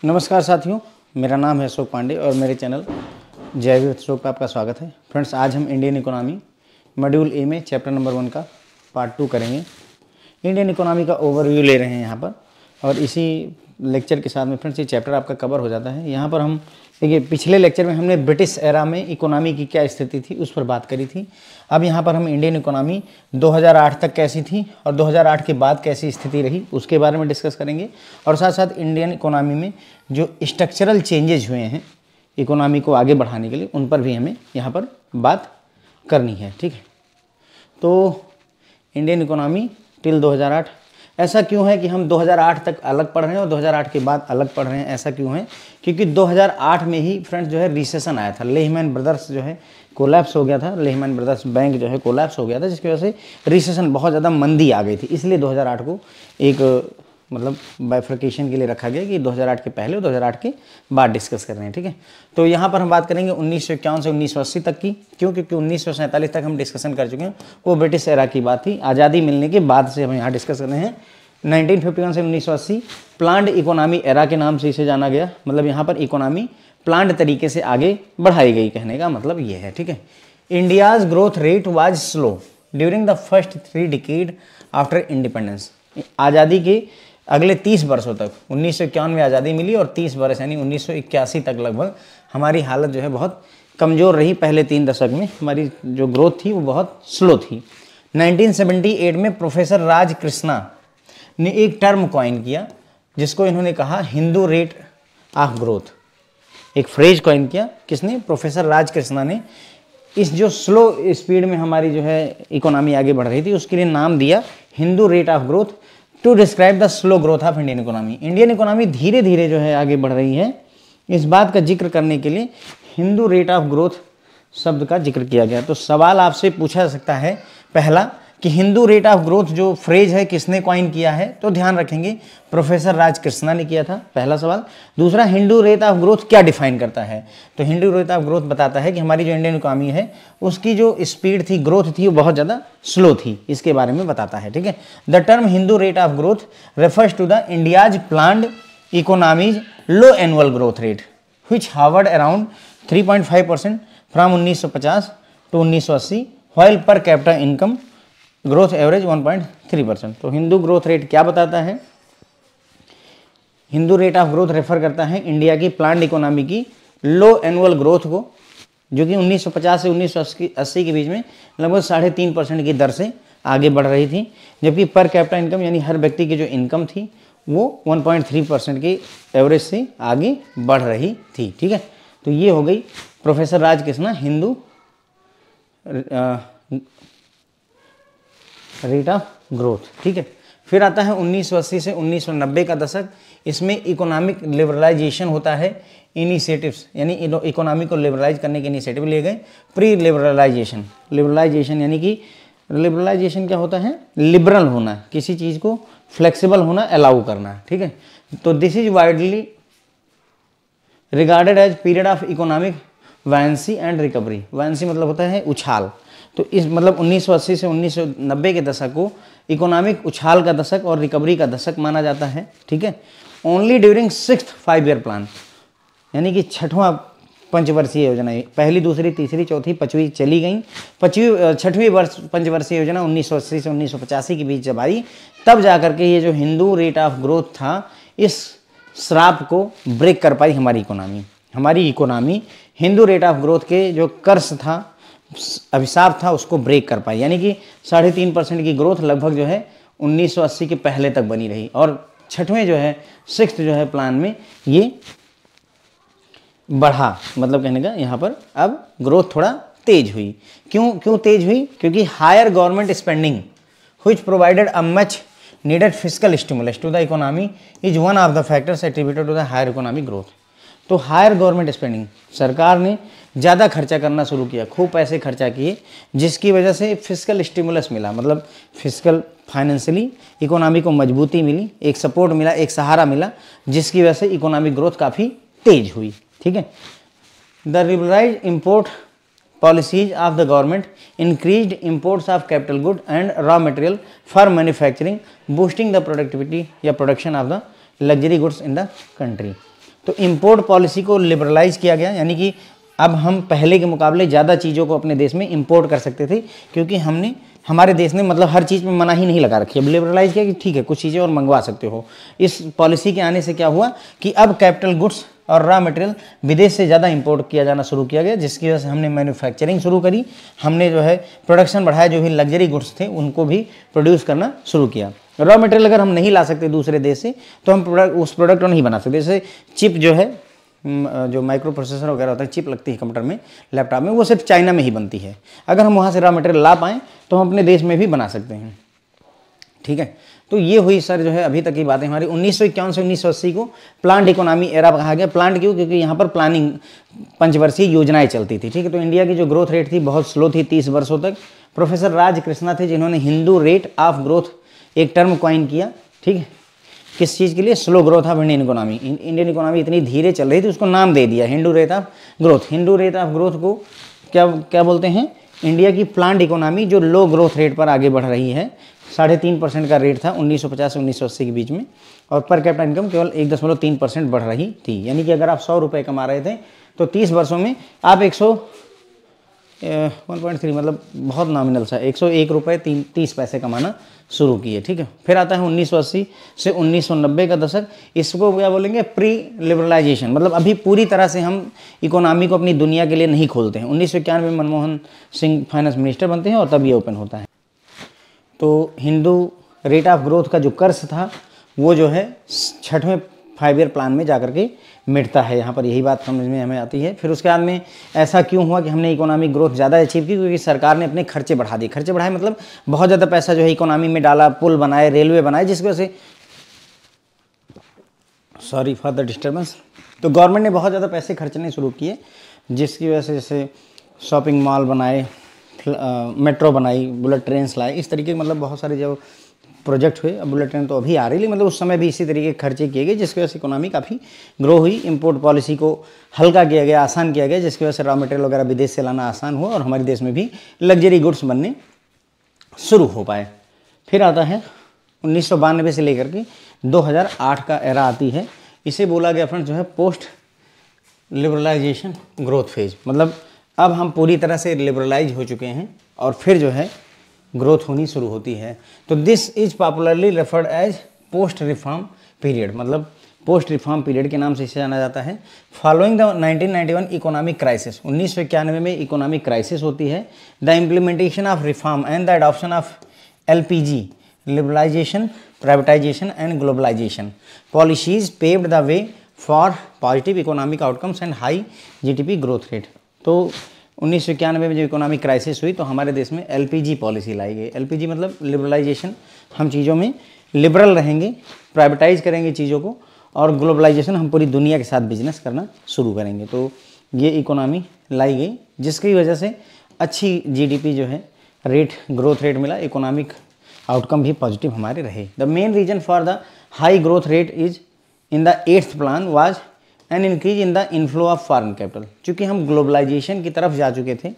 नमस्कार साथियों, मेरा नाम है अशोक पांडे और मेरे चैनल जैविक अशोक पर आपका स्वागत है। फ्रेंड्स, आज हम इंडियन इकोनॉमी मॉड्यूल ए में चैप्टर नंबर 1 का पार्ट 2 करेंगे। इंडियन इकोनॉमी का ओवरव्यू ले रहे हैं यहाँ पर, और इसी लेक्चर के साथ में फ्रेंड्स ये चैप्टर आपका कवर हो जाता है। यहाँ पर हम देखिए, पिछले लेक्चर में हमने ब्रिटिश एरा में इकोनॉमी की क्या स्थिति थी उस पर बात करी थी। अब यहाँ पर हम इंडियन इकोनॉमी 2008 तक कैसी थी और 2008 के बाद कैसी स्थिति रही उसके बारे में डिस्कस करेंगे, और साथ साथ इंडियन इकोनॉमी में जो स्ट्रक्चरल चेंजेज हुए हैं इकोनॉमी को आगे बढ़ाने के लिए उन पर भी हमें यहाँ पर बात करनी है। ठीक है, तो इंडियन इकोनॉमी टिल 2008 ऐसा क्यों है कि हम 2008 तक अलग पढ़ रहे हैं और 2008 के बाद अलग पढ़ रहे हैं? ऐसा क्यों है? क्योंकि 2008 में ही फ्रेंड्स जो है रिसेशन आया था। लेहमैन ब्रदर्स जो है कोलैप्स हो गया था, लेहमैन ब्रदर्स बैंक जो है कोलैप्स हो गया था, जिसकी वजह से रिसेशन बहुत ज़्यादा मंदी आ गई थी। इसलिए 2008 को एक मतलब बाइफर्केशन के लिए रखा गया कि 2008 के पहले और 2008 के बाद डिस्कस कर रहे हैं। ठीक है, तो यहाँ पर हम बात करेंगे 1951 से 1980 तक की। क्यों? क्योंकि 1947 तक हम डिस्कशन कर चुके हैं, वो ब्रिटिश एरा की बात थी। आज़ादी मिलने के बाद से हम यहाँ डिस्कस कर रहे हैं। 1951 से 1980 प्लान्ड इकोनॉमी एरा के नाम से इसे जाना गया। मतलब यहाँ पर इकोनॉमी प्लान्ड तरीके से आगे बढ़ाई गई, कहने का मतलब ये है। ठीक है, India's growth rate was slow during the first 3 decade after independence. आज़ादी के अगले 30 वर्षों तक, 1951 में आज़ादी मिली और 30 वर्ष यानी 1981 तक लगभग हमारी हालत जो है बहुत कमज़ोर रही। पहले 3 दशक में हमारी जो ग्रोथ थी वो बहुत स्लो थी। 1978 में प्रोफेसर राज कृष्णा ने एक टर्म कॉइन किया जिसको इन्होंने कहा हिंदू रेट ऑफ ग्रोथ। एक फ्रेज कॉइन किया, किसने? प्रोफेसर राज कृष्णा ने। इस जो स्लो स्पीड में हमारी जो है इकोनॉमी आगे बढ़ रही थी उसके लिए नाम दिया Hindu rate of growth to describe the slow growth of Indian economy. Indian economy धीरे धीरे जो है आगे बढ़ रही है, इस बात का जिक्र करने के लिए हिंदू रेट ऑफ ग्रोथ शब्द का जिक्र किया गया। तो सवाल आपसे पूछा जा सकता है पहला कि हिंदू रेट ऑफ ग्रोथ जो फ्रेज है किसने कॉइन किया है? तो ध्यान रखेंगे प्रोफेसर राज कृष्णा ने किया था, पहला सवाल। दूसरा, हिंदू रेट ऑफ ग्रोथ क्या डिफाइन करता है? तो हिंदू रेट ऑफ ग्रोथ बताता है कि हमारी जो इंडियन इकोनॉमी है उसकी जो स्पीड थी, ग्रोथ थी, वो बहुत ज़्यादा स्लो थी, इसके बारे में बताता है। ठीक है, the term Hindu rate of growth refers to the India's planned economy's low annual growth rate which hovered around 3.5% from 1950 to 1980 while per capita income growth average 1.3%। तो हिंदू ग्रोथ रेट क्या बताता है? Hindu rate of growth refer करता है India की planned economy की लो annual growth को, जो कि 1950 से 1980 के बीच में लगभग 3.5% की दर से आगे बढ़ रही थी, जबकि पर कैपिटा इनकम यानी हर व्यक्ति की जो इनकम थी वो 1.3% की एवरेज से आगे बढ़ रही थी। ठीक है, तो ये हो गई professor Raj Krishna Hindu rate of growth. ठीक है, फिर आता है 1980 से 1990 का दशक। इसमें इकोनॉमिक लिबरलाइजेशन होता है, इनिशिएटिव्स यानी इकोनॉमी को लिबरलाइज करने के इनिशिएटिव लिए गए। प्री लिबरलाइजेशन, लिबरलाइजेशन यानी कि लिबरलाइजेशन क्या होता है? लिबरल होना, किसी चीज़ को फ्लेक्सिबल होना, अलाउ करना। ठीक है, तो this is widely regarded as period of economic buoyancy and recovery. Buoyancy मतलब होता है उछाल। तो इस मतलब 1980 से 1990 के दशक को इकोनॉमिक उछाल का दशक और रिकवरी का दशक माना जाता है। ठीक है, only during 6th 5-year plan, यानी कि 6वां पंचवर्षीय योजना, पहली, दूसरी, तीसरी, चौथी, 5वीं चली गई। 6वीं पंचवर्षीय योजना 1980 से 1985 के बीच जब आई, तब जाकर के ये जो हिंदू रेट ऑफ ग्रोथ था इस श्राप को ब्रेक कर पाई हमारी इकोनॉमी। हमारी economy Hindu rate of growth के जो कर्स था, अभिशाप था, उसको ब्रेक कर पाई, यानी कि 3.5% की ग्रोथ लगभग जो है 1980 के पहले तक बनी रही, और 6वें जो है 6th जो है प्लान में ये बढ़ा। मतलब कहने का यहाँ पर अब ग्रोथ थोड़ा तेज हुई। क्यों तेज हुई? क्योंकि higher government spending which provided a much needed fiscal stimulus to the economy is one of the factors attributed to the higher economic growth. तो हायर गवर्नमेंट स्पेंडिंग, सरकार ने ज़्यादा खर्चा करना शुरू किया, खूब पैसे खर्चा किए, जिसकी वजह से फिस्कल स्टिमुलस मिला। मतलब फिस्कल फाइनेंशियली इकोनॉमी को मजबूती मिली, एक सपोर्ट मिला, एक सहारा मिला, जिसकी वजह से इकोनॉमिक ग्रोथ काफ़ी तेज हुई। ठीक है, the liberalised import policies of the government increased imports of capital good and raw material for manufacturing, boosting the productivity या production of the luxury goods in the country. तो इंपोर्ट पॉलिसी को liberalise किया गया, यानी कि अब हम पहले के मुकाबले ज़्यादा चीज़ों को अपने देश में इंपोर्ट कर सकते थे, क्योंकि हमने हमारे देश ने मतलब हर चीज़ में मना ही नहीं लगा रखी। अब लिबरलाइज किया कि ठीक है कुछ चीज़ें और मंगवा सकते हो। इस पॉलिसी के आने से क्या हुआ कि अब कैपिटल गुड्स और रॉ मटेरियल विदेश से ज़्यादा इंपोर्ट किया जाना शुरू किया गया, जिसकी वजह से हमने मैन्युफैक्चरिंग शुरू करी, हमने जो है प्रोडक्शन बढ़ाया, जो भी लग्जरी गुड्स थे उनको भी प्रोड्यूस करना शुरू किया। रॉ मटेरियल अगर हम नहीं ला सकते दूसरे देश से तो हम उस प्रोडक्ट को नहीं बना सकते। जैसे चिप जो है, जो माइक्रो प्रोसेसर वगैरह होता है, चिप लगती है कंप्यूटर में, लैपटॉप में, वो सिर्फ चाइना में ही बनती है। अगर हम वहाँ से रॉ मटेरियल ला पाएँ तो हम अपने देश में भी बना सकते हैं। ठीक है, तो ये हुई सर जो है अभी तक की बातें हमारी। 1951 से 1980 को प्लांट इकोनॉमी एरा कहा गया। प्लांट क्यों? क्योंकि यहाँ पर प्लानिंग पंचवर्षीय योजनाएं चलती थी। ठीक है, तो इंडिया की जो ग्रोथ रेट थी बहुत स्लो थी 30 वर्षों तक। प्रोफेसर राज कृष्णा थे जिन्होंने हिंदू रेट ऑफ ग्रोथ एक टर्म कॉइन किया। ठीक है, किस चीज़ के लिए? Slow growth of Indian economy. Indian economy इतनी धीरे चल रही थी, उसको नाम दे दिया Hindu rate of growth. Hindu rate of growth को क्या बोलते हैं? इंडिया की प्लांट इकोनॉमी जो लो ग्रोथ रेट पर आगे बढ़ रही है। 3.5% का रेट था 1950 से 1980 के बीच में, और पर कैपिटा इनकम केवल 1.3% बढ़ रही थी। यानी कि अगर आप 100 रुपये कमा रहे थे तो 30 वर्षों में आप 1.3 मतलब बहुत नॉमिनल सा 101 रुपये 30 पैसे कमाना शुरू किए। ठीक है, फिर आता है 1980 से 1990 का दशक। इसको क्या बोलेंगे? Pre liberalization. मतलब अभी पूरी तरह से हम इकोनॉमी को अपनी दुनिया के लिए नहीं खोलते हैं। 1991 में मनमोहन सिंह फाइनेंस मिनिस्टर बनते हैं और तब ये ओपन होता है। तो हिंदू रेट ऑफ ग्रोथ का जो कर्ज था वो जो है 6वें 5 ईयर प्लान में जाकर के मिटता है। यहाँ पर यही बात समझ में हमें आती है। फिर उसके बाद में ऐसा क्यों हुआ कि हमने इकोनॉमिक ग्रोथ ज़्यादा अचीव की? क्योंकि सरकार ने अपने खर्चे बढ़ा दिए। खर्चे बढ़ाए मतलब बहुत ज़्यादा पैसा जो है इकोनॉमी में डाला, पुल बनाए, रेलवे बनाए, जिसकी वजह से, सॉरी फॉर द डिस्टर्बेंस, तो गवर्नमेंट ने बहुत ज़्यादा पैसे खर्चने शुरू किए, जिसकी वजह से जैसे शॉपिंग मॉल बनाए, मेट्रो बनाई, बुलेट ट्रेन लाए, इस तरीके के मतलब बहुत सारे जो प्रोजेक्ट हुए। अब बुलेट ट्रेन तो अभी आ रही, लेकिन मतलब उस समय भी इसी तरीके के खर्चे किए गए, जिसकी वजह से इकोनॉमी काफ़ी ग्रो हुई। इंपोर्ट पॉलिसी को हल्का किया गया, आसान किया गया, जिसकी वजह से रॉ मटेरियल वगैरह विदेश से लाना आसान हुआ और हमारे देश में भी लग्जरी गुड्स बनने शुरू हो पाए। फिर आता है 1992 से लेकर के 2008 का एरा आती है। इसे बोला गया फ्रेंड्स जो है पोस्ट लिबरलाइजेशन ग्रोथ फेज। मतलब अब हम पूरी तरह से लिबरलाइज हो चुके हैं और फिर जो है ग्रोथ होनी शुरू होती है। तो this is popularly referred as post reform period. मतलब पोस्ट रिफॉर्म पीरियड के नाम से इसे जाना जाता है। फॉलोइंग द 1991 इकोनॉमिक क्राइसिस, 1991 में इकोनॉमिक क्राइसिस होती है। The implementation of reform and the adoption of LPG, liberalization, privatization and globalization policies paved the way for positive economic outcomes and high GDP growth rate. तो 1991 में जब economic crisis हुई तो हमारे देश में LPG पॉलिसी लाई गई। LPG मतलब लिबरलाइजेशन, हम चीज़ों में लिबरल रहेंगे, प्राइवेटाइज करेंगे चीज़ों को, और ग्लोबलाइजेशन, हम पूरी दुनिया के साथ बिजनेस करना शुरू करेंगे। तो ये इकोनॉमी लाई गई, जिसकी वजह से अच्छी GDP जो है रेट, ग्रोथ रेट मिला, इकोनॉमिक आउटकम भी पॉजिटिव हमारे रहे। The main reason for the high growth rate is in the 8th plan was an increase in the inflow of foreign capital. चूँकि हम ग्लोबलाइजेशन की तरफ जा चुके थे,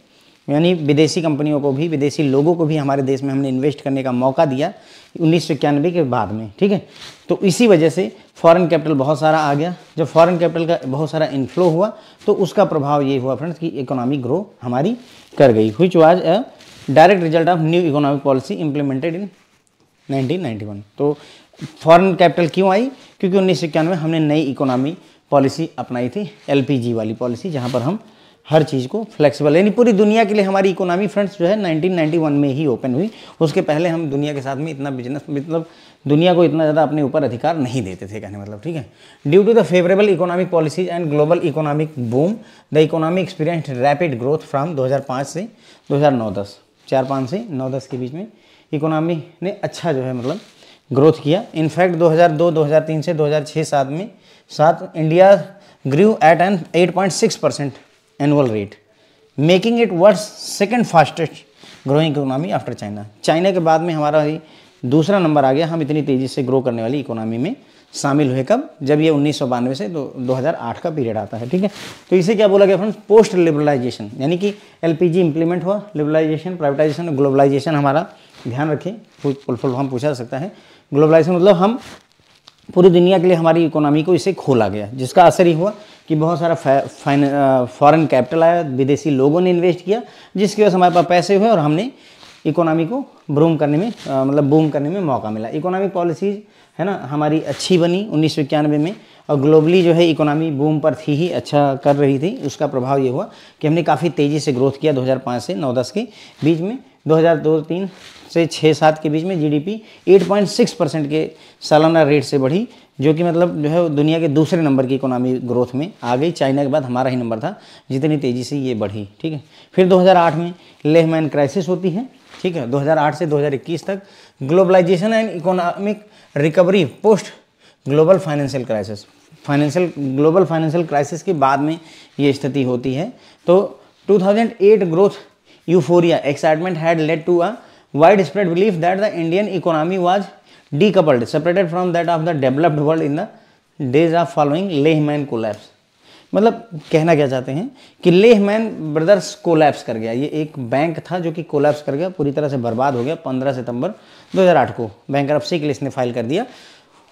यानी विदेशी कंपनियों को भी, विदेशी लोगों को भी हमारे देश में हमने इन्वेस्ट करने का मौका दिया 1991 के बाद में। ठीक है, तो इसी वजह से फॉरेन कैपिटल बहुत सारा आ गया। जब फॉरेन कैपिटल का बहुत सारा इनफ्लो हुआ तो उसका प्रभाव ये हुआ फ्रेंड्स कि इकोनॉमी ग्रो हमारी कर गई, which was a direct result of new economic policy implemented in 1991। तो फॉरेन कैपिटल क्यों आई? क्योंकि 1991 में हमने नई इकोनॉमी पॉलिसी अपनाई थी, LPG वाली पॉलिसी, जहाँ पर हम हर चीज़ को फ्लेक्सिबल, यानी पूरी दुनिया के लिए हमारी इकोनॉमी फ्रेंड्स जो है 1991 में ही ओपन हुई। उसके पहले हम दुनिया के साथ में इतना बिजनेस, मतलब दुनिया को इतना ज़्यादा अपने ऊपर अधिकार नहीं देते थे, कहने मतलब। ठीक है, due to the favourable economic policies and global economic boom the economy experienced rapid growth from 2005 से 2009-10, 4-5 से 9-10 के बीच में इकोनॉमी ने अच्छा जो है मतलब ग्रोथ किया। इनफैक्ट 2002-2003 से 2006-07 में India grew at an 8.6% annual rate, making it world's second fastest growing economy after China. China के बाद में हमारा ही दूसरा नंबर आ गया, हम इतनी तेज़ी से ग्रो करने वाली इकोनॉमी में शामिल हुए। कब? जब ये 1992 से 2008 का पीरियड आता है। ठीक है, तो इसे क्या बोला गया फ्रेंड्स? पोस्ट लिबरलाइजेशन, यानी कि LPG इंप्लीमेंट हुआ, लिबरलाइजेशन, प्राइवेटाइजेशन, ग्लोबलाइजेशन। हमारा ध्यान रखें, फुल फॉर्म पूछा जा सकता है। ग्लोबलाइजेशन मतलब हम पूरी दुनिया के लिए हमारी इकोनॉमी को इसे खोला गया, जिसका असर ही हुआ कि बहुत सारा फॉरेन कैपिटल आया, विदेशी लोगों ने इन्वेस्ट किया, जिसकी वजह से हमारे पास पैसे हुए और हमने इकोनॉमी को बूम करने में मौका मिला। इकोनॉमिक पॉलिसीज़ है ना हमारी अच्छी बनी 1991 में, और ग्लोबली जो है इकोनॉमी बूम पर थी ही, अच्छा कर रही थी। उसका प्रभाव ये हुआ कि हमने काफ़ी तेज़ी से ग्रोथ किया 2005 से 9-10 के बीच में। 2002-3 से 6-7 के बीच में जीडीपी 8.6% के सालाना रेट से बढ़ी, जो कि मतलब जो है दुनिया के दूसरे नंबर की इकोनॉमी ग्रोथ में आ गई। चाइना के बाद हमारा ही नंबर था, जितनी तेज़ी से ये बढ़ी। ठीक है, फिर 2008 में लेहमैन क्राइसिस होती है। ठीक है, 2008 से 2021 तक globalization and economic recovery post global financial crisis. Global financial crisis के बाद में ये स्थिति होती है। तो 2008 growth euphoria excitement had led to a wide spread belief that the Indian economy was decoupled, separated from that of the developed world in the days of following Lehman collapse. मतलब कहना क्या चाहते हैं कि लेहमैन ब्रदर्स कोलैप्स कर गया। ये एक बैंक था जो कि कोलैप्स कर गया, पूरी तरह से बर्बाद हो गया 15 सितंबर 2008 को बैंकरप्सी के लिए इसने फाइल कर दिया।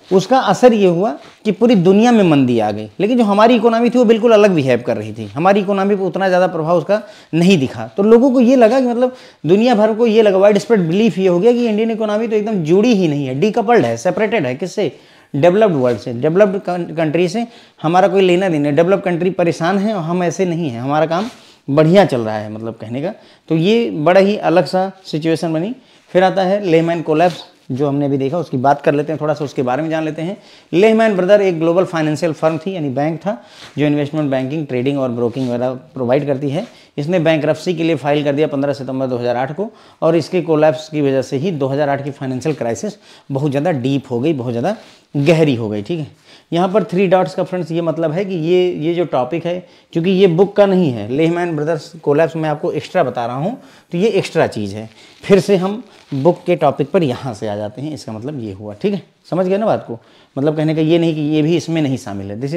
उसका असर ये हुआ कि पूरी दुनिया में मंदी आ गई, लेकिन जो हमारी इकोनॉमी थी वो बिल्कुल अलग बिहेव कर रही थी। हमारी इकोनॉमी पर उतना ज़्यादा प्रभाव उसका नहीं दिखा। तो लोगों को ये लगा कि मतलब दुनिया भर को ये लगा, वाइड स्प्रेड बिलीफ ये हो गया कि इंडियन इकोनॉमी तो एकदम जुड़ी ही नहीं है, डीकपल्ड है, सेपरेटेड है। किससे? डेवलप्ड वर्ल्ड से, डेवलप्ड कंट्री से हमारा कोई लेना देना। डेवलप्ड कंट्री परेशान है और हम ऐसे नहीं हैं, हमारा काम बढ़िया चल रहा है, मतलब कहने का। तो ये बड़ा ही अलग सा सिचुएशन बनी। फिर आता है लेहमैन कोलैप्स, जो हमने अभी देखा, उसकी बात कर लेते हैं, थोड़ा सा उसके बारे में जान लेते हैं। लेहमैन ब्रदर एक ग्लोबल फाइनेंशियल फर्म थी, यानी बैंक था, जो इन्वेस्टमेंट बैंकिंग, ट्रेडिंग और ब्रोकिंग वगैरह प्रोवाइड करती है। इसने बैंकरप्सी के लिए फाइल कर दिया 15 सितंबर 2008 को, और इसके कोलैप्स की वजह से ही 2008 की फाइनेंशियल क्राइसिस बहुत ज़्यादा डीप हो गई, बहुत ज़्यादा गहरी हो गई। ठीक है, यहाँ पर 3 डॉट्स का फ्रेंड्स ये मतलब है कि ये जो टॉपिक है, क्योंकि ये बुक का नहीं है, लेहमैन ब्रदर्स कोलैप्स मैं आपको एक्स्ट्रा बता रहा हूँ, तो ये एक्स्ट्रा चीज़ है। फिर से हम बुक के टॉपिक पर यहाँ से आ जाते हैं, इसका मतलब ये हुआ। ठीक है, समझ गए ना बात को? मतलब कहने का ये नहीं कि ये भी इसमें नहीं शामिल है। This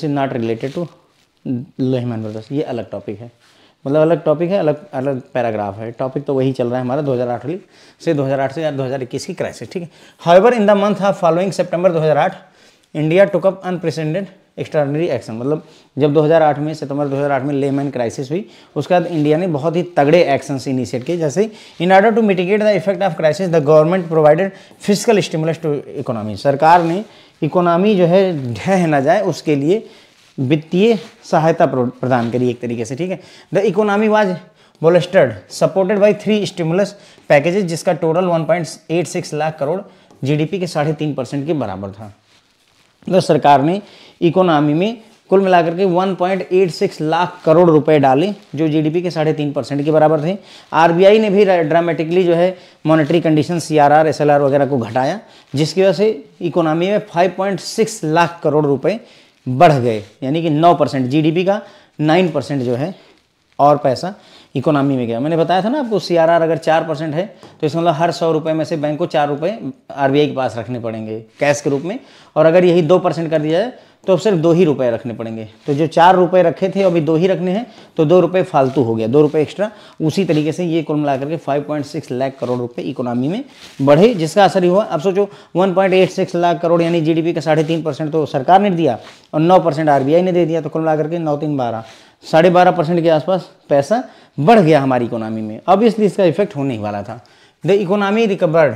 is not related to Lehman Brothers, ये अलग टॉपिक है, मतलब अलग टॉपिक है, अलग अलग पैराग्राफ है। टॉपिक तो वही चल रहा है हमारा 2008 से 2021 की क्राइसिस। ठीक है, however in the month of following September 2008 India took up unprecedented extraordinary action. मतलब जब 2008 में सितंबर 2008 में लेहमैन क्राइसिस हुई, उसके बाद इंडिया ने बहुत ही तगड़े एक्शंस इनिशिएट किए। जैसे in order to mitigate the effect of crisis the government provided physical stimulus to economy. सरकार ने इकोनॉमी जो है ढह न जाए उसके लिए वित्तीय सहायता प्रदान करी एक तरीके से। ठीक है, the economy was bolstered supported by 3 stimulus packages, जिसका टोटल 1.86 लाख करोड़ जीडीपी के 3.5% के बराबर था। तो सरकार ने इकोनॉमी में कुल मिलाकर के 1.86 लाख करोड़ रुपए डाले, जो जीडीपी के 3.5% के बराबर थे। आरबीआई ने भी ड्रामेटिकली जो है मॉनेटरी कंडीशन सीआरआर, एसएलआर वगैरह को घटाया, जिसकी वजह से इकोनॉमी में 5.6 लाख करोड़ रुपए बढ़ गए, यानी कि 9%। जीडीपी का 9% जो है और पैसा इकोनॉमी में गया। मैंने बताया था ना आपको, सीआरआर अगर 4% है तो इसका मतलब हर 100 रुपये में से बैंक को 4 रुपये आरबीआई के पास रखने पड़ेंगे कैश के रूप में, और अगर यही 2% कर दिया जाए तो अब सिर्फ 2 ही रुपये रखने पड़ेंगे। तो जो 4 रुपये रखे थे अभी 2 ही रखने हैं, तो 2 रुपये फालतू हो गया, 2 रुपये एक्स्ट्रा। उसी तरीके से ये कुल मिलाकर के 5.6 लाख करोड़ रुपए इकोनॉमी में बढ़े, जिसका असर ही हुआ। अब सोचो 1.86 लाख करोड़ यानी जीडीपी का 3.5% तो सरकार ने दिया और 9% आरबीआई ने दे दिया, तो कुल मिलाकर के 9 3 12 12.5% के आसपास पैसा बढ़ गया हमारी इकोनॉमी में। अब इसलिए इसका इफेक्ट होने ही वाला था। The economy recovered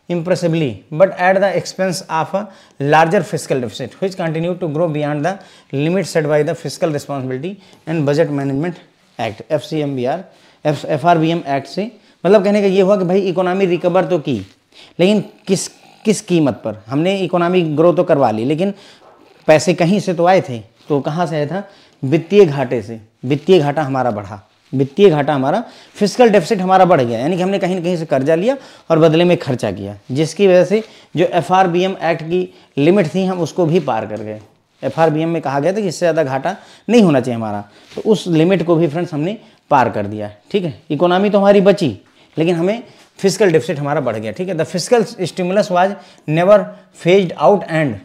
impressively but at the expense of a larger fiscal deficit which continued to grow beyond the limit set by the Fiscal Responsibility and Budget Management Act FRBM Act से। मतलब कहने का ये हुआ कि भाई economy recover तो की, लेकिन किस कीमत पर? हमने इकोनॉमी ग्रो तो करवा ली, लेकिन पैसे कहीं से तो आए थे, तो कहाँ से आया था? वित्तीय घाटे से। वित्तीय घाटा हमारा बढ़ा, वित्तीय घाटा हमारा, फिजिकल डेफिसिट हमारा बढ़ गया, यानी कि हमने कहीं न कहीं से कर्जा लिया और बदले में खर्चा किया, जिसकी वजह से जो FRBM एक्ट की लिमिट थी हम उसको भी पार कर गए। FRBM में कहा गया था कि इससे ज़्यादा घाटा नहीं होना चाहिए हमारा, तो उस लिमिट को भी फ्रेंड्स हमने पार कर दिया। ठीक है, इकोनॉमी तो हमारी बची, लेकिन हमें फिजिकल डेफिसिट हमारा बढ़ गया। ठीक है, the physical stimulus was never phased out and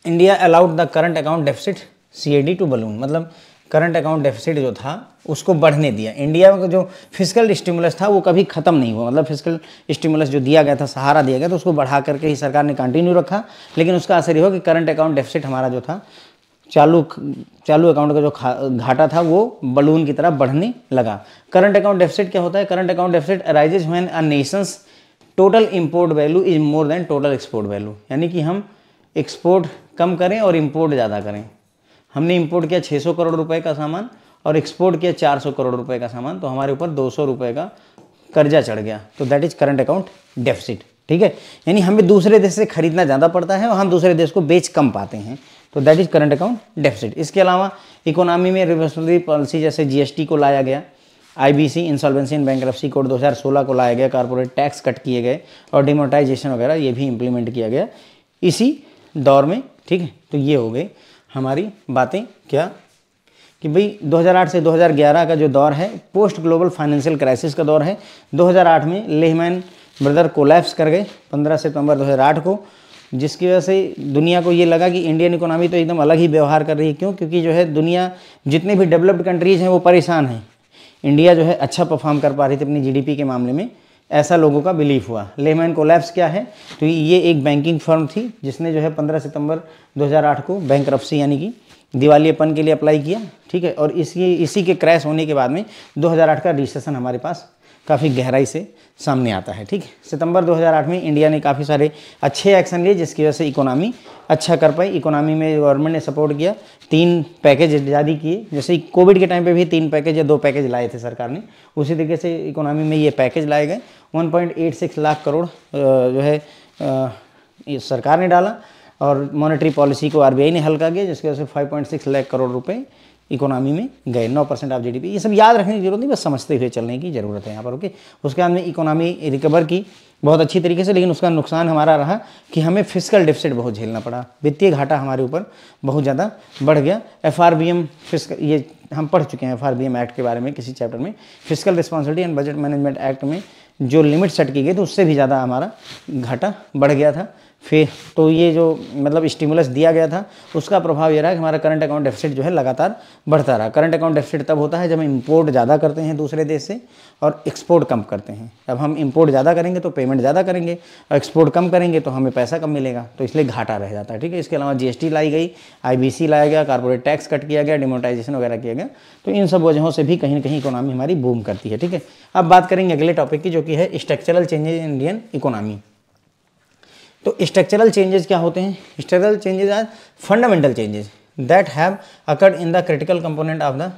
India allowed the current account deficit CAD to balloon. मतलब करंट अकाउंट डेफिसिट जो था उसको बढ़ने दिया। इंडिया का जो फिजिकल स्टिमुलस था वो कभी ख़त्म नहीं हुआ, मतलब फिजिकल स्टिमुलस जो दिया गया था, सहारा दिया गया, तो उसको बढ़ा करके ही सरकार ने कंटिन्यू रखा। लेकिन उसका असर ये हो कि करंट अकाउंट डेफिसिट हमारा जो था, चालू अकाउंट का जो घाटा था वो बलून की तरह बढ़ने लगा। करंट अकाउंट डेफिसिट क्या होता है? Current account deficit arises when a Nations total import value is more than total export value, यानी कि हम एक्सपोर्ट कम करें और इंपोर्ट ज़्यादा करें। हमने इंपोर्ट किया 600 करोड़ रुपए का सामान और एक्सपोर्ट किया 400 करोड़ रुपए का सामान, तो हमारे ऊपर 200 रुपए का कर्जा चढ़ गया, तो that is current account deficit. ठीक है, यानी हमें दूसरे देश से खरीदना ज़्यादा पड़ता है और हम दूसरे देश को बेच कम पाते हैं, तो that is current account deficit. इसके अलावा इकोनॉमी में रिवर्सरी पॉलिसी जैसे जीएसटी को लाया गया, IBC insolvency and bankruptcy code 2016 को लाया गया, कॉर्पोरेट टैक्स कट किए गए और डिमोनेटाइजेशन वगैरह ये भी इम्प्लीमेंट किया गया इसी दौर में। ठीक है, तो ये हो गई हमारी बातें क्या कि भाई 2008 से 2011 का जो दौर है पोस्ट ग्लोबल फाइनेंशियल क्राइसिस का दौर है। 2008 में लेहमैन ब्रदर कोलैप्स कर गए 15 सितंबर 2008 को, जिसकी वजह से दुनिया को ये लगा कि इंडियन इकोनॉमी तो एकदम अलग ही व्यवहार कर रही है। क्यों? क्योंकि जो है दुनिया जितने भी डेवलप्ड कंट्रीज़ हैं वो परेशान हैं, इंडिया जो है अच्छा परफॉर्म कर पा रही थी अपनी जीडीपी के मामले में, ऐसा लोगों का बिलीफ हुआ। लेहमैन कोलैप्स क्या है? तो ये एक बैंकिंग फर्म थी जिसने जो है 15 सितंबर 2008 को बैंकरप्सी यानी कि दिवालियेपन के लिए अप्लाई किया। ठीक है, और इसी के क्रैश होने के बाद में 2008 का रिसेशन हमारे पास काफ़ी गहराई से सामने आता है। ठीक है, सितंबर 2008 में इंडिया ने काफ़ी सारे अच्छे एक्शन लिए जिसकी वजह से इकोनॉमी अच्छा कर पाई। इकोनॉमी में गवर्नमेंट ने सपोर्ट किया, 3 पैकेज जारी किए, जैसे कोविड के टाइम पे भी 3 पैकेज या 2 पैकेज लाए थे सरकार ने, उसी तरीके से इकोनॉमी में ये पैकेज लाए गए। 1.86 लाख करोड़ जो है सरकार ने डाला और मॉनेटरी पॉलिसी को आरबीआई ने हल्का किया, जिसकी वजह से 5.6 लाख करोड़ रुपए इकोनॉमी में गए, 9% ऑफ जीडीपी। ये सब याद रखने की जरूरत नहीं, बस समझते हुए चलने की ज़रूरत है यहाँ पर। ओके, उसके बाद में इकोनॉमी रिकवर की बहुत अच्छी तरीके से, लेकिन उसका नुकसान हमारा रहा कि हमें फिजिकल डेफिसिट बहुत झेलना पड़ा, वित्तीय घाटा हमारे ऊपर बहुत ज़्यादा बढ़ गया। एफआरबीएम फिजिकल, ये हम पढ़ चुके हैं एफआरबीएम एक्ट के बारे में किसी चैप्टर में, physical responsibility and budget management act में जो लिमिट सेट की गई तो उससे भी ज़्यादा हमारा घाटा बढ़ गया था। फिर तो ये जो मतलब स्टिमुलस दिया गया था उसका प्रभाव ये रहा कि हमारा करंट अकाउंट डेफिसिट जो है लगातार बढ़ता रहा। करंट अकाउंट डेफिसिट तब होता है जब हम इंपोर्ट ज़्यादा करते हैं दूसरे देश से और एक्सपोर्ट कम करते हैं। अब हम इंपोर्ट ज़्यादा करेंगे तो पेमेंट ज़्यादा करेंगे और एक्सपोर्ट कम करेंगे तो हमें पैसा कम मिलेगा, तो इसलिए घाटा रह जाता है। ठीक है, इसके अलावा जीएसटी लाई गई, आईबीसी लाया गया, कॉर्पोरेट टैक्स कट किया गया, डिमोनेटाइजेशन वगैरह किया गया, तो इन सब वजहों से भी कहीं ना कहीं इकोनॉमी हमारी बूम करती है। ठीक है, अब बात करेंगे अगले टॉपिक की जो कि है structural changes in Indian economy. तो स्ट्रक्चरल चेंजेस क्या होते हैं? Structural changes are fundamental changes that have occurred in the critical component of the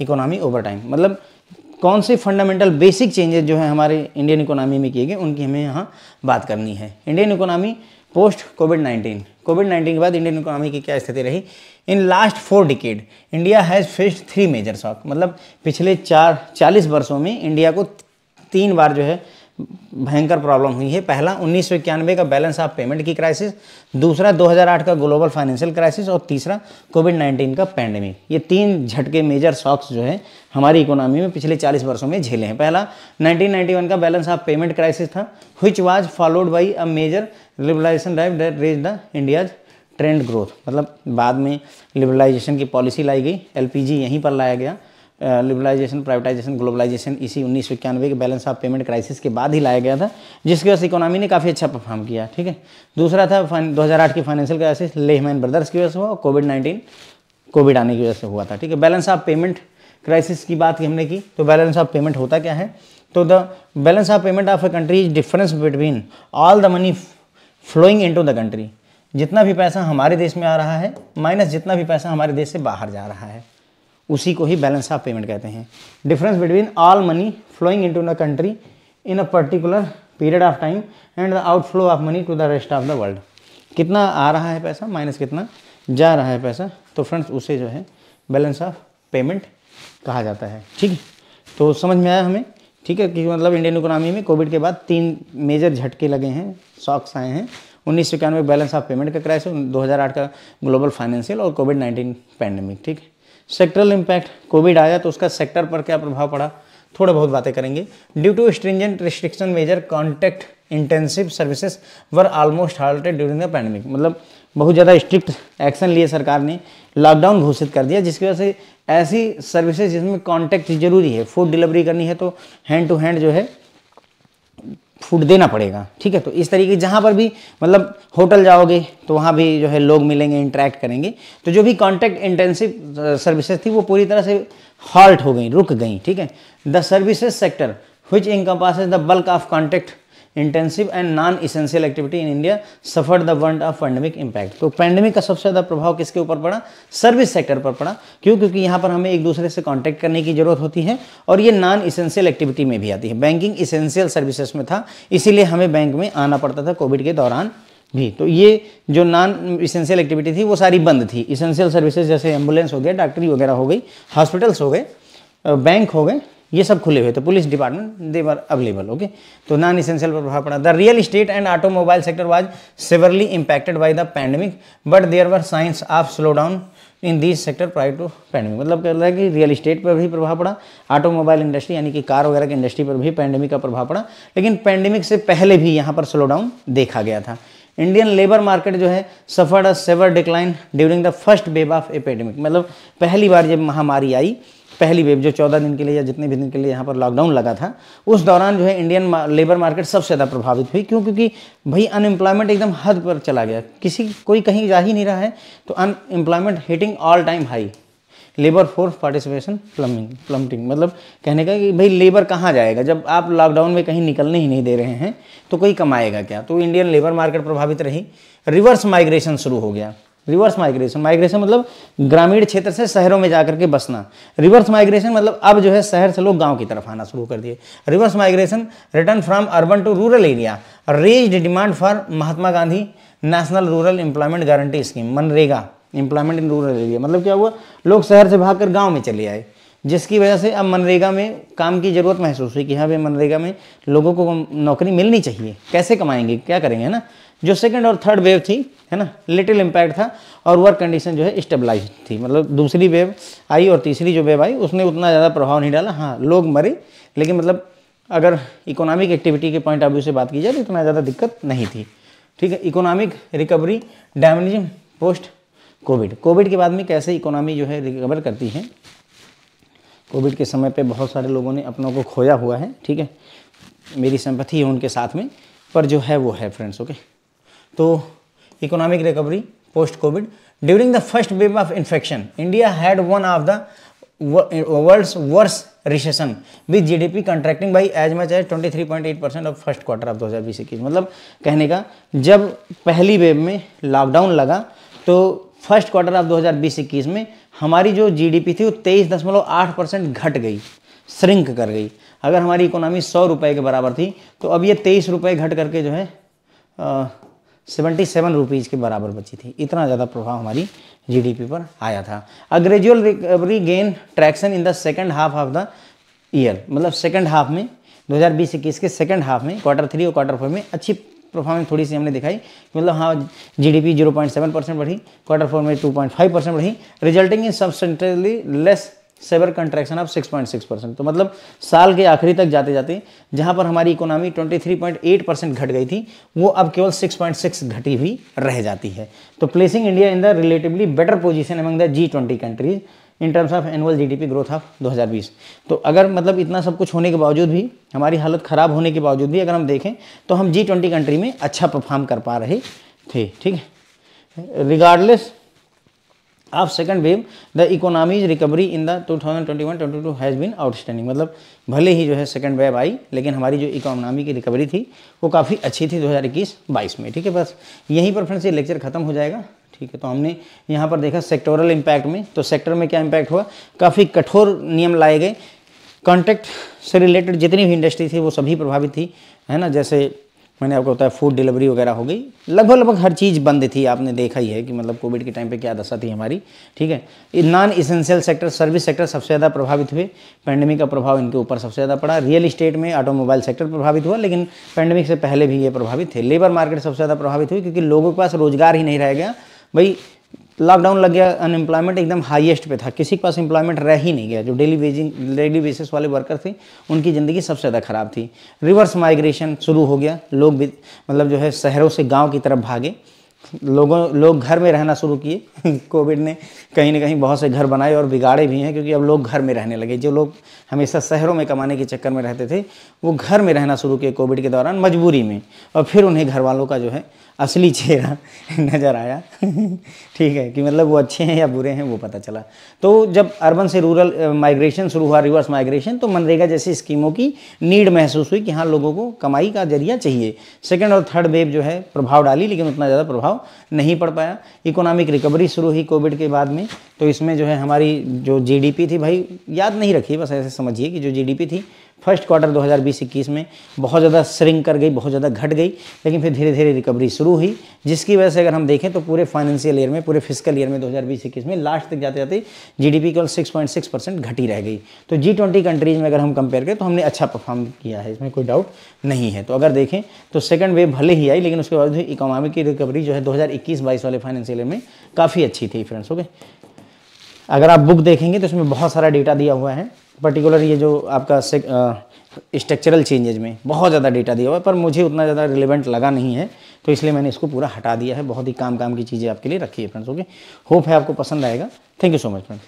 economy over time. मतलब कौन से फंडामेंटल बेसिक चेंजेस जो है हमारे इंडियन इकोनॉमी में किए गए उनकी हमें यहाँ बात करनी है। इंडियन इकोनॉमी पोस्ट कोविड-19 के बाद इंडियन इकोनॉमी की क्या स्थिति रही? In last 4 decade India has faced 3 major shock. मतलब पिछले 40 वर्षों में इंडिया को 3 बार जो है भयंकर प्रॉब्लम हुई है। पहला 1991 का बैलेंस ऑफ पेमेंट की क्राइसिस, दूसरा 2008 का ग्लोबल फाइनेंशियल क्राइसिस और तीसरा कोविड-19 का पैंडेमिक। ये 3 झटके मेजर शॉक्स जो है हमारी इकोनॉमी में पिछले 40 वर्षों में झेले हैं। पहला 1991 का बैलेंस ऑफ पेमेंट क्राइसिस था, which was followed by a major liberalization drive that raise the India's trend growth. मतलब बाद में लिबरलाइजेशन की पॉलिसी लाई गई, एलपीजी यहीं पर लाया गया, लिबरलाइजेशन, प्राइवेटाइजेशन, ग्लोबलाइजेशन इसी 1991 के बैलेंस ऑफ पेमेंट क्राइसिस के बाद ही लाया गया था, जिसकी वजह से इकोनॉमी ने काफ़ी अच्छा परफॉर्म किया। ठीक है, दूसरा था 2008 की फाइनेंशियल क्राइसिस, लेहमैन ब्रदर्स की वजह से हुआ, और कोविड आने की वजह से हुआ था। ठीक है, बैलेंस ऑफ पेमेंट क्राइसिस की बात हमने की, तो बैलेंस ऑफ पेमेंट होता क्या है? तो the balance of payment of a country is difference between all the money flowing into the country. जितना भी पैसा हमारे देश में आ रहा है माइनस जितना भी पैसा हमारे देश से बाहर जा रहा है, उसी को ही बैलेंस ऑफ पेमेंट कहते हैं। Difference between all money flowing into the country in a particular period of time and the outflow of money to the rest of the world. कितना आ रहा है पैसा माइनस कितना जा रहा है पैसा, तो फ्रेंड्स उसे जो है बैलेंस ऑफ पेमेंट कहा जाता है। ठीक है, तो समझ में आया हमें? ठीक है, कि मतलब इंडियन इकोनॉमी में कोविड के बाद 3 मेजर झटके लगे हैं, शॉक्स आए हैं। 1991 बैलेंस ऑफ पेमेंट का क्राइसिस, 2008 का ग्लोबल फाइनेंशियल और कोविड-19 पैंडेमिक। ठीक है, सेक्टरल इम्पैक्ट, कोविड आया तो उसका सेक्टर पर क्या प्रभाव पड़ा, थोड़ा बहुत बातें करेंगे। Due to stringent restriction major contact intensive services were almost halted during the pandemic. मतलब बहुत ज़्यादा स्ट्रिक्ट एक्शन लिए सरकार ने, लॉकडाउन घोषित कर दिया, जिसकी वजह से ऐसी सर्विसेज जिसमें कॉन्टैक्ट जरूरी है, फूड डिलीवरी करनी है तो हैंड टू हैंड जो है फूड देना पड़ेगा, ठीक है। तो इस तरीके जहाँ पर भी मतलब होटल जाओगे तो वहाँ भी जो है लोग मिलेंगे, इंटरेक्ट करेंगे, तो जो भी कॉन्टैक्ट इंटेंसिव सर्विसेज थी वो पूरी तरह से हॉल्ट हो गई, रुक गई, ठीक है। The services sector which encompasses the bulk of contact intensive and non essential activity in India suffered the world of pandemic impact. तो पैंडेमिक का सबसे ज़्यादा प्रभाव किसके ऊपर पड़ा? सर्विस सेक्टर पर पड़ा। क्यों? क्योंकि यहाँ पर हमें एक दूसरे से कांटेक्ट करने की जरूरत होती है और ये नॉन इसेंशियल एक्टिविटी में भी आती है। बैंकिंग इसेंशियल सर्विसेज में था, इसीलिए हमें बैंक में आना पड़ता था कोविड के दौरान भी। तो ये जो नॉन इसेंशियल एक्टिविटी थी वो सारी बंद थी। इसेंशियल सर्विसेज जैसे एम्बुलेंस हो गया, डॉक्टरी वगैरह हो गई, हॉस्पिटल्स हो गए, बैंक हो गए, ये सब खुले हुए थे, police department they were available, okay. तो नॉन इसेंशियल पर प्रभाव पड़ा। The real estate and automobile sector was severely impacted by the pandemic but there were signs of slow down in this sector prior to pandemic. मतलब कह रहा है कि real estate पर भी प्रभाव पड़ा, ऑटोमोबाइल इंडस्ट्री यानी कि कार वगैरह की इंडस्ट्री पर भी पैंडेमिक का प्रभाव पड़ा, लेकिन पैंडेमिक से पहले भी यहाँ पर स्लो डाउन देखा गया था। इंडियन लेबर मार्केट जो है suffered a severe decline during the first wave of epidemic. मतलब पहली बार जब महामारी आई, पहली वेव जो 14 दिन के लिए या जितने भी दिन के लिए यहाँ पर लॉकडाउन लगा था, उस दौरान जो है इंडियन लेबर मार्केट सबसे ज़्यादा प्रभावित हुई। क्यों? क्योंकि भाई अनएम्प्लॉयमेंट एकदम हद पर चला गया, कोई कहीं जा ही नहीं रहा है, तो unemployment hitting all time high, labour force participation plumbing. मतलब कहने का कि भाई लेबर कहाँ जाएगा जब आप लॉकडाउन में कहीं निकलने ही नहीं दे रहे हैं, तो कोई कमाएगा क्या? तो इंडियन लेबर मार्केट प्रभावित रही। रिवर्स माइग्रेशन शुरू हो गया। रिवर्स माइग्रेशन मतलब ग्रामीण क्षेत्र से शहरों में जाकर के बसना। रिवर्स माइग्रेशन मतलब अब जो है शहर से लोग गांव की तरफ आना शुरू कर दिए। Reverse migration return from urban to rural area raised demand for Mahatma Gandhi national rural employment guarantee scheme, मनरेगा, एम्प्लॉयमेंट इन रूरल एरिया। मतलब क्या हुआ, लोग शहर से भागकर गाँव में चले आए, जिसकी वजह से अब मनरेगा में काम की ज़रूरत महसूस हुई कि हाँ भाई मनरेगा में लोगों को नौकरी मिलनी चाहिए, कैसे कमाएंगे, क्या करेंगे, है ना। जो सेकंड और थर्ड वेव थी, है ना, लिटिल इम्पैक्ट था और वर्क कंडीशन जो है स्टेबलाइज थी। मतलब दूसरी वेव आई और तीसरी जो वेव आई उसने उतना ज़्यादा प्रभाव नहीं डाला। हाँ, लोग मरे, लेकिन मतलब अगर इकोनॉमिक एक्टिविटी के पॉइंट ऑफ व्यू से बात की जाए तो इतना ज़्यादा दिक्कत नहीं थी, ठीक है। Economic recovery dynamism post Covid के बाद में कैसे इकोनॉमी जो है रिकवर करती है। कोविड के समय पे बहुत सारे लोगों ने अपनों को खोया हुआ है, ठीक है, मेरी सिंपैथी है उनके साथ में, पर जो है वो है फ्रेंड्स, ओके। तो economic recovery post covid during the first wave of infection India had one of the world's worst recession with GDP contracting by as much as 23.8% of first quarter of 2020-21। मतलब कहने का जब पहली wave में lockdown लगा तो first quarter of 2020-21 में हमारी जो जीडीपी थी वो 23.8% घट गई, श्रिंक कर गई। अगर हमारी इकोनॉमी 100 रुपये के बराबर थी तो अब ये 23 रुपये घट करके जो है 77 रुपीज़ के बराबर बची थी। इतना ज़्यादा प्रभाव हमारी जीडीपी पर आया था। A gradual recovery gain traction in the second half of the year. मतलब सेकंड हाफ में 2020-21 के सेकंड हाफ में क्वार्टर 3 और क्वार्टर 4 में अच्छी परफॉर्मेंस थोड़ी सी हमने दिखाई। मतलब हाँ, जीडीपी 0.7% बढ़ी, क्वार्टर 4 में 2.5% बढ़ी, resulting in substantially less severe contraction of 6.6%। तो मतलब साल के आखिरी तक जाते जाते जहां पर हमारी इकोनॉमी 23.8% घट गई थी, वो अब केवल 6.6 घटी हुई रह जाती है। तो placing India in the relatively better position among the G20 countries in terms of annual GDP growth of 2020। तो अगर मतलब इतना सब कुछ होने के बावजूद भी, हमारी हालत ख़राब होने के बावजूद भी अगर हम देखें तो हम G20 कंट्री में अच्छा परफॉर्म कर पा रहे थे, ठीक है। Regardless of second wave the economy's recovery in the 2021-22 has been outstanding. मतलब भले ही जो है सेकंड वेव आई, लेकिन हमारी जो इकोनॉमी की रिकवरी थी वो काफ़ी अच्छी थी 2021-22 में, ठीक है। बस यहीं पर फ्रेंड्स ये लेक्चर खत्म हो जाएगा, ठीक है। तो हमने यहाँ पर देखा सेक्टोरल इम्पैक्ट में, तो सेक्टर में क्या इम्पैक्ट हुआ, काफ़ी कठोर नियम लाए गए, कॉन्ट्रैक्ट से रिलेटेड जितनी भी इंडस्ट्री थी वो सभी प्रभावित थी, है ना। जैसे मैंने आपको बताया फूड डिलीवरी वगैरह हो गई, लगभग हर चीज़ बंद थी। आपने देखा ही है कि मतलब कोविड के टाइम पे क्या दशा थी हमारी, ठीक है। Non essential sector, service sector सबसे ज़्यादा प्रभावित हुए, पैंडेमिक का प्रभाव इनके ऊपर सबसे ज़्यादा पड़ा। रियल इस्टेट में ऑटोमोबाइल सेक्टर प्रभावित हुआ, लेकिन पैंडेमिक से पहले भी ये प्रभावित थे। लेबर मार्केट सबसे ज़्यादा प्रभावित हुई क्योंकि लोगों के पास रोजगार ही नहीं रह गया। भाई लॉकडाउन लग गया, अनएम्प्लॉयमेंट एकदम हाईएस्ट पे था, किसी के पास एम्प्लॉयमेंट रह ही नहीं गया। जो डेली बेसिस वाले वर्कर थे उनकी ज़िंदगी सबसे ज़्यादा ख़राब थी। रिवर्स माइग्रेशन शुरू हो गया, लोग भी मतलब जो है शहरों से गांव की तरफ भागे। लोग घर में रहना शुरू किए। कोविड ने कहीं ना कहीं बहुत से घर बनाए और बिगाड़े भी हैं, क्योंकि अब लोग घर में रहने लगे। जो लोग हमेशा शहरों में कमाने के चक्कर में रहते थे वो घर में रहना शुरू किए कोविड के दौरान मजबूरी में, और फिर उन्हें घर वालों का जो है असली चेहरा नज़र आया। ठीक है, कि मतलब वो अच्छे हैं या बुरे हैं वो पता चला। तो जब अर्बन से रूरल माइग्रेशन शुरू हुआ, रिवर्स माइग्रेशन, तो मनरेगा जैसी स्कीमों की नीड महसूस हुई कि हाँ लोगों को कमाई का जरिया चाहिए। सेकंड और थर्ड वेव जो है प्रभाव डाली, लेकिन उतना ज़्यादा प्रभाव नहीं पड़ पाया। इकोनॉमिक रिकवरी शुरू हुई कोविड के बाद में, तो इसमें जो है हमारी जो जीडीपी थी, भाई याद नहीं रखिए, बस ऐसे समझिए कि जो जीडीपी थी फर्स्ट क्वार्टर 2020-21 में बहुत ज़्यादा श्रिंक कर गई, बहुत ज़्यादा घट गई, लेकिन फिर धीरे धीरे रिकवरी शुरू हुई, जिसकी वजह से अगर हम देखें तो पूरे फाइनेंशियल ईयर में, पूरे फिस्कल ईयर में 2020-21 में लास्ट तक जाते जाते जीडीपी केवल 6.6% घटी रह गई। तो G20 कंट्रीज़ में अगर हम कंपेयर करें तो हमने अच्छा परफॉर्म किया है, इसमें कोई डाउट नहीं है। तो अगर देखें तो सेकंड वेव भले ही आई, लेकिन उसके बाद भी इकोनॉमी की रिकवरी जो है 2021-22 वाले फाइनेंशियल ईयर में काफ़ी अच्छी थी फ्रेंड्स। ओके, अगर आप बुक देखेंगे तो इसमें बहुत सारा डेटा दिया हुआ है, पर्टिकुलर ये जो आपका स्ट्रक्चरल चेंजेज में बहुत ज़्यादा डेटा दिया हुआ है, पर मुझे उतना ज़्यादा रिलेवेंट लगा नहीं है, तो इसलिए मैंने इसको पूरा हटा दिया है। बहुत ही काम की चीज़ें आपके लिए रखी है फ्रेंड्स। ओके, होप है आपको पसंद आएगा। Thank you so much friends.